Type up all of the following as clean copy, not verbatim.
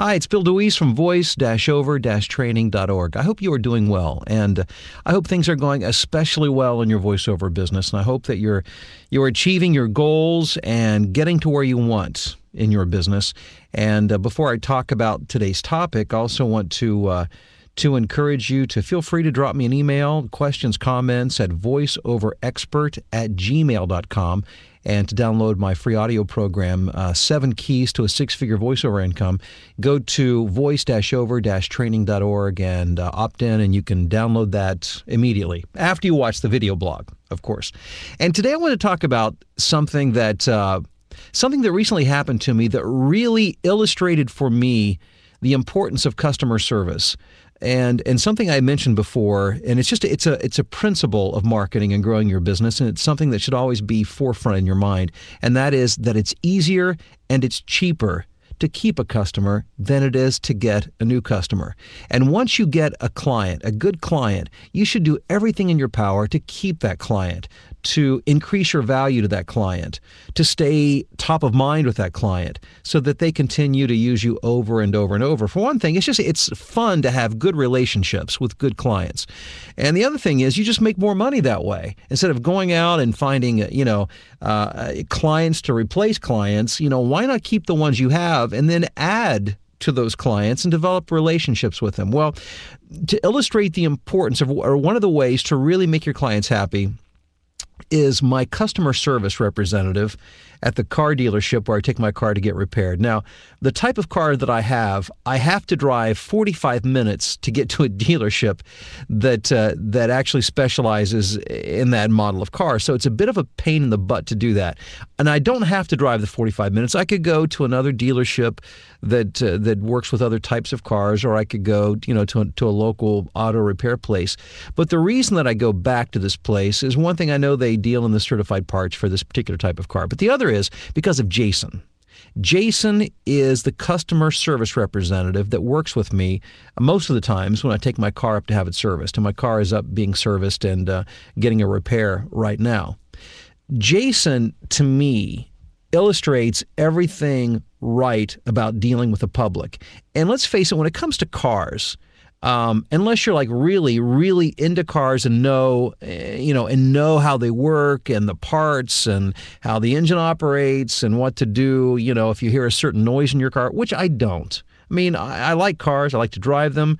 Hi, it's Bill DeWeese from voice-over-training.org. I hope you are doing well, and I hope things are going especially well in your voiceover business, and I hope that you're achieving your goals and getting to where you want in your business. And before I talk about today's topic, I also want to encourage you to feel free to drop me an email, questions, comments at voiceoverexpert@gmail.com. And to download my free audio program, 7 Keys to a Six-Figure Voiceover Income, go to voice-over-training.org and opt in, and you can download that immediately after you watch the video blog, of course. And today I want to talk about something that recently happened to me that really illustrated for me the importance of customer service. And something I mentioned before, and it's a principle of marketing and growing your business, and it's something that should always be forefront in your mind, and that is that it's easier and it's cheaper to keep a customer than it is to get a new customer. And once you get a client, a good client, you should do everything in your power to keep that client, to increase your value to that client, to stay top of mind with that client so that they continue to use you over and over and over. For one thing, it's fun to have good relationships with good clients. And the other thing is you just make more money that way. Instead of going out and finding, clients to replace clients, why not keep the ones you have and then add to those clients and develop relationships with them? Well, to illustrate the importance of, or one of the ways to really make your clients happy, is my customer service representative at the car dealership where I take my car to get repaired. Now, the type of car that I have to drive 45 minutes to get to a dealership that actually specializes in that model of car. So it's a bit of a pain in the butt to do that. And I don't have to drive the 45 minutes. I could go to another dealership that works with other types of cars, or I could go, to a local auto repair place. But the reason that I go back to this place is, one thing, I know they deal in the certified parts for this particular type of car. But the other is because of Jason. Jason is the customer service representative that works with me most of the times when I take my car up to have it serviced. And my car is up being serviced and getting a repair right now. Jason, to me, illustrates everything right about dealing with the public. And let's face it, when it comes to cars, unless you're like really, really into cars and know how they work and the parts and how the engine operates and what to do, if you hear a certain noise in your car, which I don't. I mean, I like cars. I like to drive them.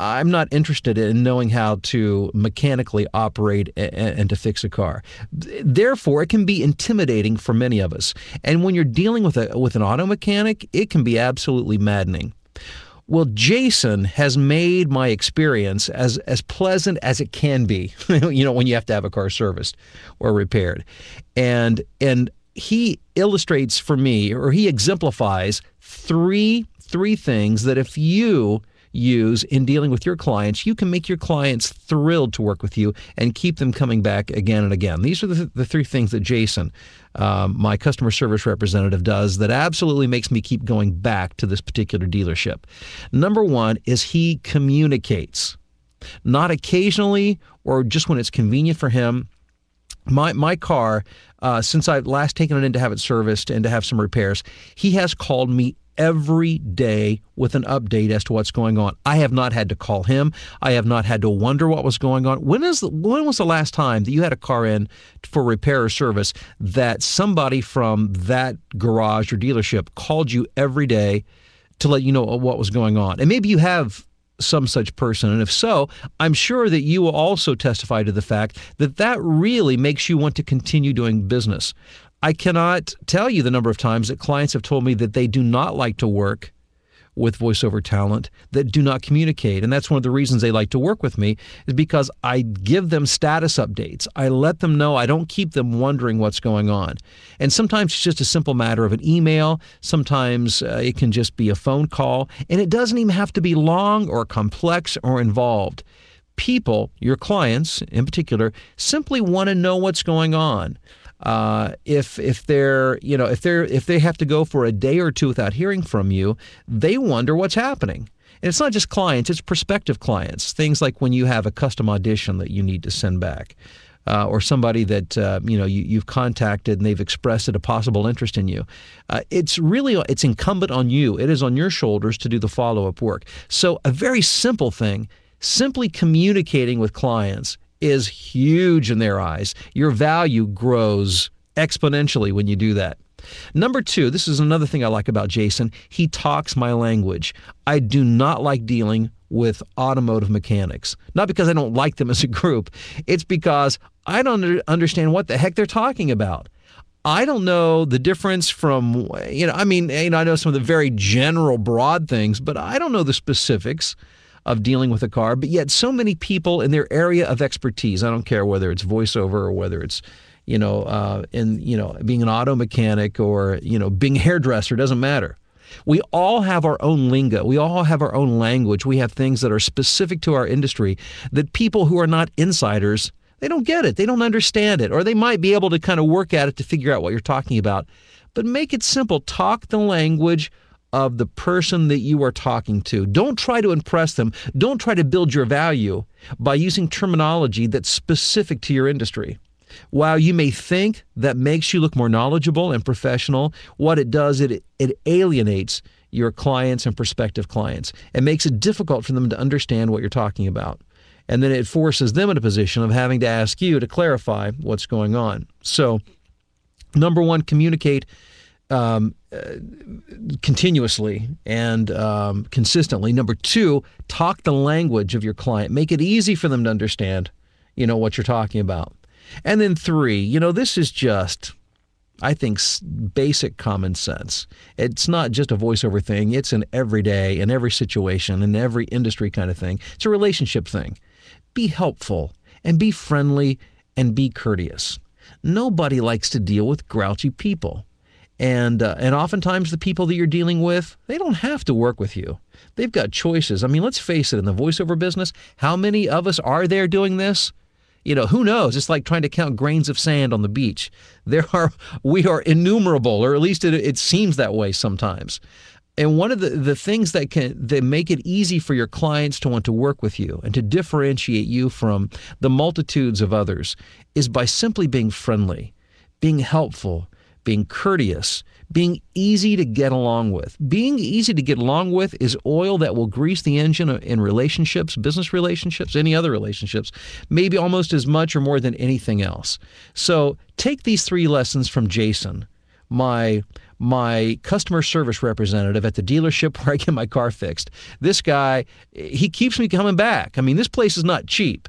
I'm not interested in knowing how to mechanically operate and to fix a car. Therefore, it can be intimidating for many of us. And when you're dealing with an auto mechanic, it can be absolutely maddening. Well, Jason has made my experience as pleasant as it can be, when you have to have a car serviced or repaired. And he illustrates for me, or he exemplifies three things that if you use in dealing with your clients, you can make your clients thrilled to work with you and keep them coming back again and again. These are the 3 things that Jason, my customer service representative, does that absolutely makes me keep going back to this particular dealership. Number 1 is he communicates. Not occasionally or just when it's convenient for him. My car, since I've last taken it in to have it serviced and to have some repairs, he has called me every day with an update as to what's going on. I have not had to call him. I have not had to wonder what was going on. When was the last time that you had a car in for repair or service that somebody from that garage or dealership called you every day to let you know what was going on? And maybe you have some such person, and if so, I'm sure that you will also testify to the fact that really makes you want to continue doing business. I cannot tell you the number of times that clients have told me that they do not like to work with voiceover talent that do not communicate. And that's one of the reasons they like to work with me, is because I give them status updates. I let them know. I don't keep them wondering what's going on. And sometimes it's just a simple matter of an email. Sometimes it can just be a phone call. And it doesn't even have to be long or complex or involved. People, your clients in particular, simply want to know what's going on. If they have to go for a day or two without hearing from you, they wonder what's happening. And it's not just clients, it's prospective clients. Things like when you have a custom audition that you need to send back. or somebody that you've contacted and they've expressed a possible interest in you. It's incumbent on you. It is on your shoulders to do the follow-up work. So a very simple thing, simply communicating with clients is huge in their eyes. Your value grows exponentially when you do that. Number 2, this is another thing I like about Jason. He talks my language. I do not like dealing with automotive mechanics. Not because I don't like them as a group. It's because I don't understand what the heck they're talking about. I don't know the difference from, I know some of the very general, broad things, but I don't know the specifics of dealing with a car. But yet so many people in their area of expertise, I don't care whether it's voiceover or whether it's being an auto mechanic or, being a hairdresser, doesn't matter. We all have our own lingo. We all have our own language. We have things that are specific to our industry that people who are not insiders, they don't get it. They don't understand it. Or they might be able to kind of work at it to figure out what you're talking about. But make it simple. Talk the language of the person that you are talking to. Don't try to impress them. Don't try to build your value by using terminology that's specific to your industry. While you may think that makes you look more knowledgeable and professional, what it does, it alienates your clients and prospective clients. It makes it difficult for them to understand what you're talking about. And then it forces them in a position of having to ask you to clarify what's going on. So, number 1, communicate continuously and consistently. Number 2, talk the language of your client. Make it easy for them to understand, what you're talking about. And then 3, this is just, I think, basic common sense. It's not just a voiceover thing. It's an everyday, in every situation, in every industry kind of thing. It's a relationship thing. Be helpful and be friendly and be courteous. Nobody likes to deal with grouchy people. And oftentimes the people that you're dealing with, they don't have to work with you. They've got choices. Let's face it, in the voiceover business, how many of us are there doing this? Who knows? It's like trying to count grains of sand on the beach. We are innumerable, or at least it seems that way sometimes. And one of the things that make it easy for your clients to want to work with you and to differentiate you from the multitudes of others is by simply being friendly, being helpful, being courteous, being easy to get along with. Being easy to get along with is oil that will grease the engine in relationships, business relationships, any other relationships, maybe almost as much or more than anything else. So take these 3 lessons from Jason, my customer service representative at the dealership where I get my car fixed. This guy, he keeps me coming back. This place is not cheap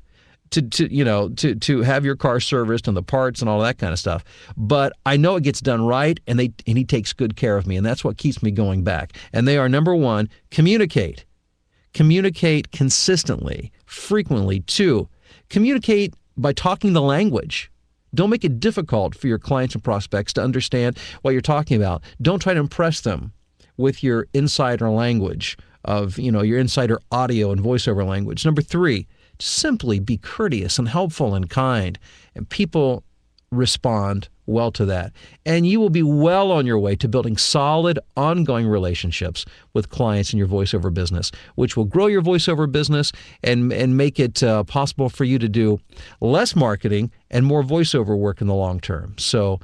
to have your car serviced and the parts and all that kind of stuff. But I know it gets done right, and he takes good care of me, and that's what keeps me going back. And they are, number 1, communicate. Communicate consistently, frequently. 2, communicate by talking the language. Don't make it difficult for your clients and prospects to understand what you're talking about. Don't try to impress them with your insider language of, your insider audio and voiceover language. Number 3, simply be courteous and helpful and kind, and people respond well to that. And you will be well on your way to building solid, ongoing relationships with clients in your voiceover business, which will grow your voiceover business and make it possible for you to do less marketing and more voiceover work in the long term. So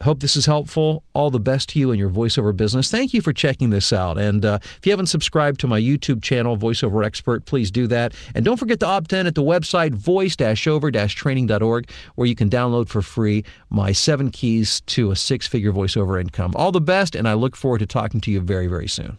hope this is helpful. All the best to you in your voiceover business. Thank you for checking this out. And if you haven't subscribed to my YouTube channel, VoiceOver Expert, please do that. And don't forget to opt in at the website voice-over-training.org, where you can download for free my 7 keys to a 6-figure voiceover income. All the best, and I look forward to talking to you very, very soon.